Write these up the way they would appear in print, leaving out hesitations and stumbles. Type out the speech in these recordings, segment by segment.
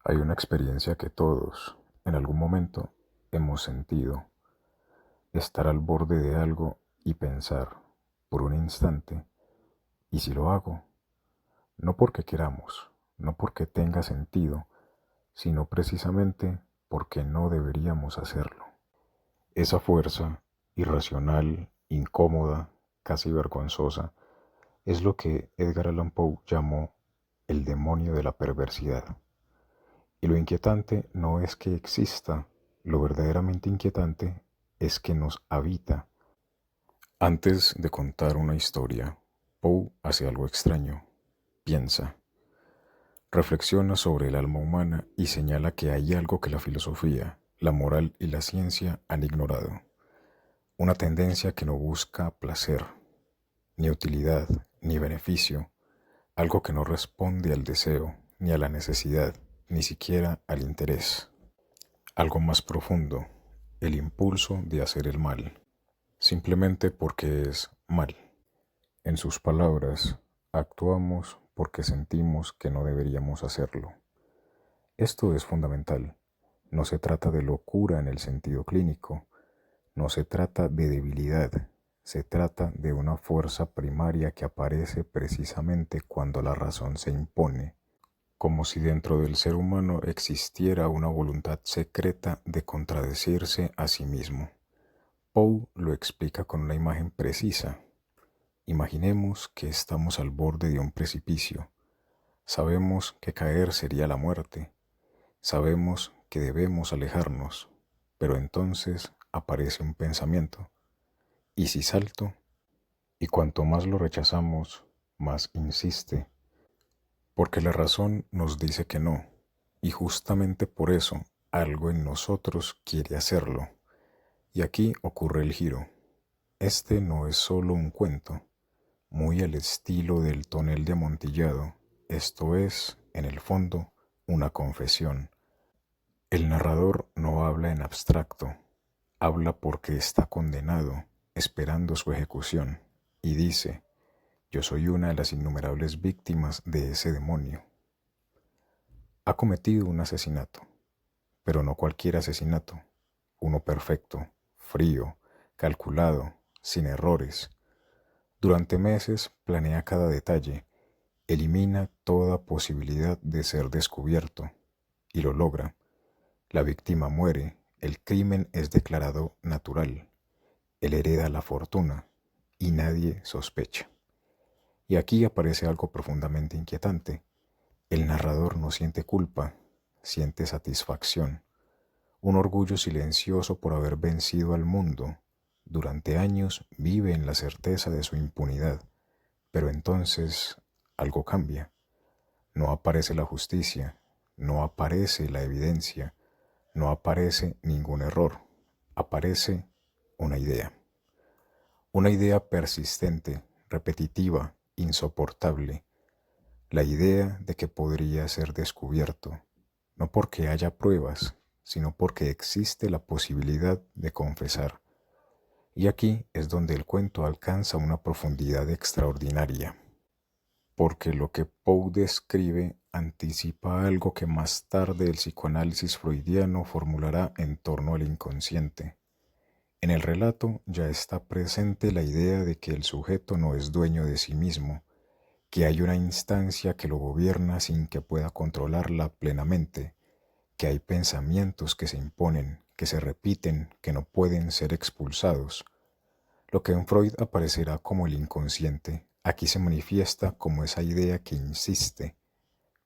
Hay una experiencia que todos, en algún momento, hemos sentido: estar al borde de algo y pensar, por un instante, ¿y si lo hago? No porque queramos, no porque tenga sentido, sino precisamente porque no deberíamos hacerlo. Esa fuerza, irracional, incómoda, casi vergonzosa, es lo que Edgar Allan Poe llamó el demonio de la perversidad. Y lo inquietante no es que exista, lo verdaderamente inquietante es que nos habita. Antes de contar una historia, Poe hace algo extraño. Piensa, reflexiona sobre el alma humana y señala que hay algo que la filosofía, la moral y la ciencia han ignorado. Una tendencia que no busca placer, ni utilidad, ni beneficio, algo que no responde al deseo, ni a la necesidad, ni siquiera al interés. Algo más profundo, el impulso de hacer el mal, simplemente porque es mal. En sus palabras, actuamos porque sentimos que no deberíamos hacerlo. Esto es fundamental. No se trata de locura en el sentido clínico, no se trata de debilidad, se trata de una fuerza primaria que aparece precisamente cuando la razón se impone, como si dentro del ser humano existiera una voluntad secreta de contradecirse a sí mismo. Poe lo explica con una imagen precisa. Imaginemos que estamos al borde de un precipicio. Sabemos que caer sería la muerte. Sabemos que debemos alejarnos. Pero entonces aparece un pensamiento. ¿Y si salto? Y cuanto más lo rechazamos, más insiste. Porque la razón nos dice que no. Y justamente por eso algo en nosotros quiere hacerlo. Y aquí ocurre el giro. Este no es solo un cuento, muy al estilo del tonel de Amontillado. Esto es, en el fondo, una confesión. El narrador no habla en abstracto, habla porque está condenado, esperando su ejecución, y dice: yo soy una de las innumerables víctimas de ese demonio. Ha cometido un asesinato, pero no cualquier asesinato, uno perfecto, frío, calculado, sin errores. Durante meses planea cada detalle, elimina toda posibilidad de ser descubierto, y lo logra. La víctima muere, el crimen es declarado natural, él hereda la fortuna, y nadie sospecha. Y aquí aparece algo profundamente inquietante. El narrador no siente culpa, siente satisfacción, un orgullo silencioso por haber vencido al mundo. Durante años vive en la certeza de su impunidad, pero entonces algo cambia. No aparece la justicia, no aparece la evidencia, no aparece ningún error. Aparece una idea. Una idea persistente, repetitiva, insoportable. La idea de que podría ser descubierto, no porque haya pruebas, sino porque existe la posibilidad de confesar. Y aquí es donde el cuento alcanza una profundidad extraordinaria, porque lo que Poe describe anticipa algo que más tarde el psicoanálisis freudiano formulará en torno al inconsciente. En el relato ya está presente la idea de que el sujeto no es dueño de sí mismo, que hay una instancia que lo gobierna sin que pueda controlarla plenamente, que hay pensamientos que se imponen, que se repiten, que no pueden ser expulsados. Lo que en Freud aparecerá como el inconsciente, aquí se manifiesta como esa idea que insiste.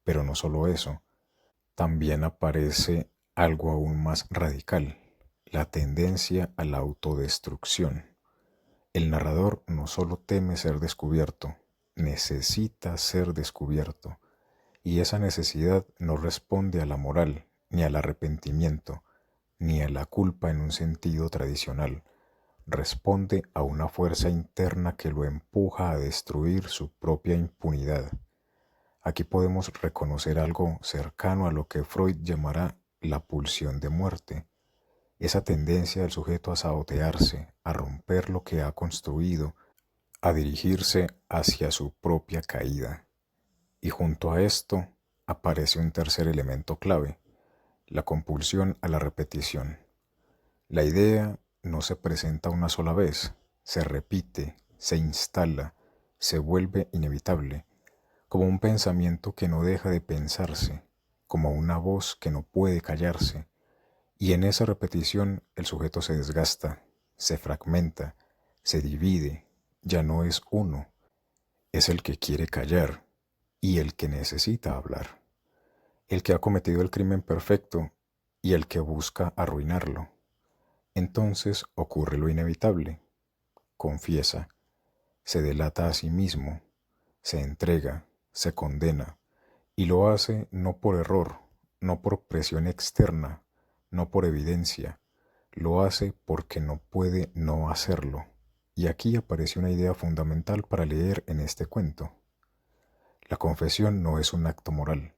Pero no solo eso, también aparece algo aún más radical: la tendencia a la autodestrucción. El narrador no solo teme ser descubierto, necesita ser descubierto, y esa necesidad no responde a la moral, ni al arrepentimiento, ni a la culpa en un sentido tradicional. Responde a una fuerza interna que lo empuja a destruir su propia impunidad. Aquí podemos reconocer algo cercano a lo que Freud llamará la pulsión de muerte, esa tendencia del sujeto a sabotearse, a romper lo que ha construido, a dirigirse hacia su propia caída. Y junto a esto, aparece un tercer elemento clave, la compulsión a la repetición. La idea no se presenta una sola vez, se repite, se instala, se vuelve inevitable, como un pensamiento que no deja de pensarse, como una voz que no puede callarse, y en esa repetición el sujeto se desgasta, se fragmenta, se divide, ya no es uno, es el que quiere callar y el que necesita hablar, el que ha cometido el crimen perfecto y el que busca arruinarlo. Entonces ocurre lo inevitable, confiesa, se delata a sí mismo, se entrega, se condena, y lo hace no por error, no por presión externa, no por evidencia, lo hace porque no puede no hacerlo. Y aquí aparece una idea fundamental para leer en este cuento. La confesión no es un acto moral,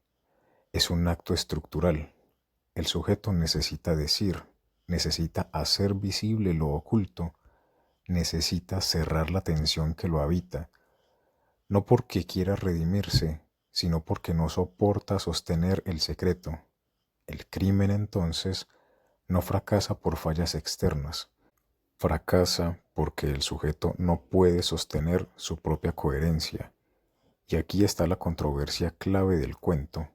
es un acto estructural. El sujeto necesita decir, necesita hacer visible lo oculto, necesita cerrar la tensión que lo habita, no porque quiera redimirse, sino porque no soporta sostener el secreto. El crimen entonces no fracasa por fallas externas, fracasa porque el sujeto no puede sostener su propia coherencia. Y aquí está la controversia clave del cuento.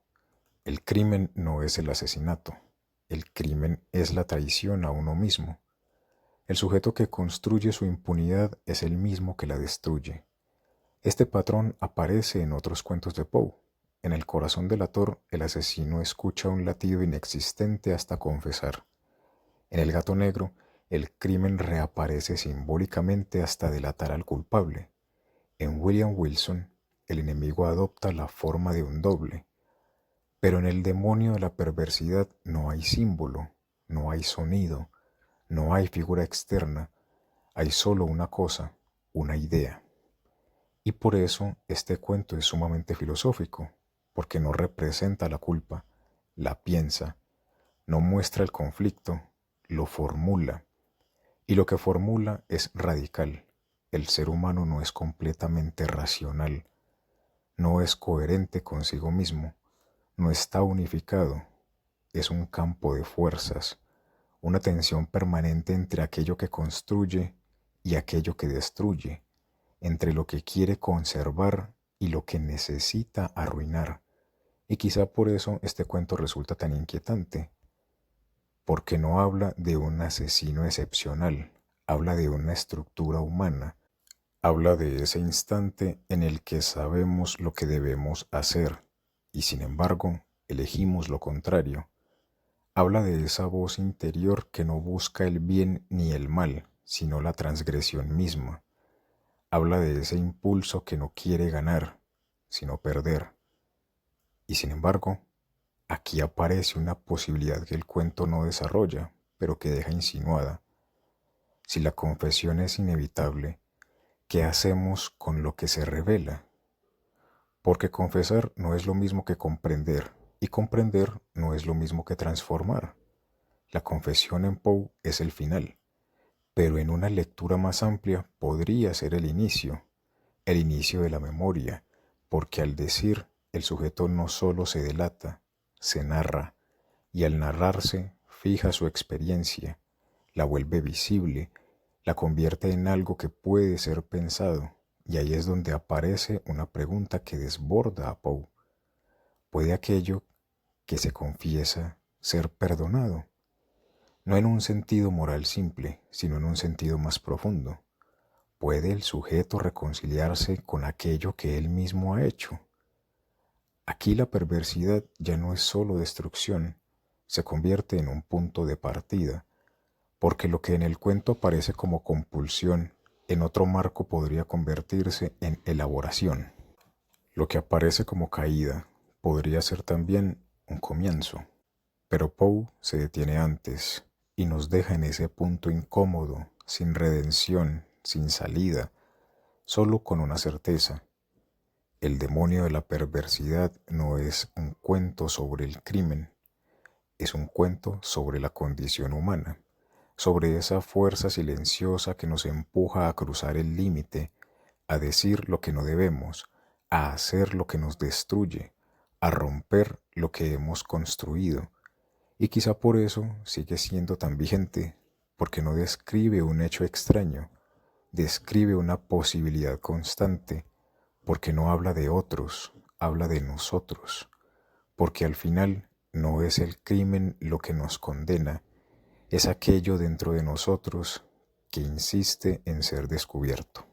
El crimen no es el asesinato, el crimen es la traición a uno mismo. El sujeto que construye su impunidad es el mismo que la destruye. Este patrón aparece en otros cuentos de Poe. En El corazón delator, el asesino escucha un latido inexistente hasta confesar. En El gato negro, el crimen reaparece simbólicamente hasta delatar al culpable. En William Wilson, el enemigo adopta la forma de un doble. Pero en el demonio de la perversidad no hay símbolo, no hay sonido, no hay figura externa, hay solo una cosa, una idea. Y por eso este cuento es sumamente filosófico, porque no representa la culpa, la piensa, no muestra el conflicto, lo formula. Y lo que formula es radical. El ser humano no es completamente racional, no es coherente consigo mismo, no está unificado, es un campo de fuerzas, una tensión permanente entre aquello que construye y aquello que destruye, entre lo que quiere conservar y lo que necesita arruinar. Y quizá por eso este cuento resulta tan inquietante, porque no habla de un asesino excepcional, habla de una estructura humana, habla de ese instante en el que sabemos lo que debemos hacer y sin embargo elegimos lo contrario. Habla de esa voz interior que no busca el bien ni el mal, sino la transgresión misma. Habla de ese impulso que no quiere ganar, sino perder. Y sin embargo, aquí aparece una posibilidad que el cuento no desarrolla, pero que deja insinuada. Si la confesión es inevitable, ¿qué hacemos con lo que se revela? Porque confesar no es lo mismo que comprender, y comprender no es lo mismo que transformar. La confesión en Poe es el final, pero en una lectura más amplia podría ser el inicio de la memoria, porque al decir el sujeto no solo se delata, se narra, y al narrarse fija su experiencia, la vuelve visible, la convierte en algo que puede ser pensado, y ahí es donde aparece una pregunta que desborda a Poe. ¿Puede aquello que se confiesa ser perdonado? No en un sentido moral simple, sino en un sentido más profundo. ¿Puede el sujeto reconciliarse con aquello que él mismo ha hecho? Aquí la perversidad ya no es solo destrucción, se convierte en un punto de partida, porque lo que en el cuento aparece como compulsión, en otro marco podría convertirse en elaboración. Lo que aparece como caída podría ser también un comienzo. Pero Poe se detiene antes y nos deja en ese punto incómodo, sin redención, sin salida, solo con una certeza. El demonio de la perversidad no es un cuento sobre el crimen, es un cuento sobre la condición humana, sobre esa fuerza silenciosa que nos empuja a cruzar el límite, a decir lo que no debemos, a hacer lo que nos destruye, a romper lo que hemos construido. Y quizá por eso sigue siendo tan vigente, porque no describe un hecho extraño, describe una posibilidad constante, porque no habla de otros, habla de nosotros, porque al final no es el crimen lo que nos condena, es aquello dentro de nosotros que insiste en ser descubierto.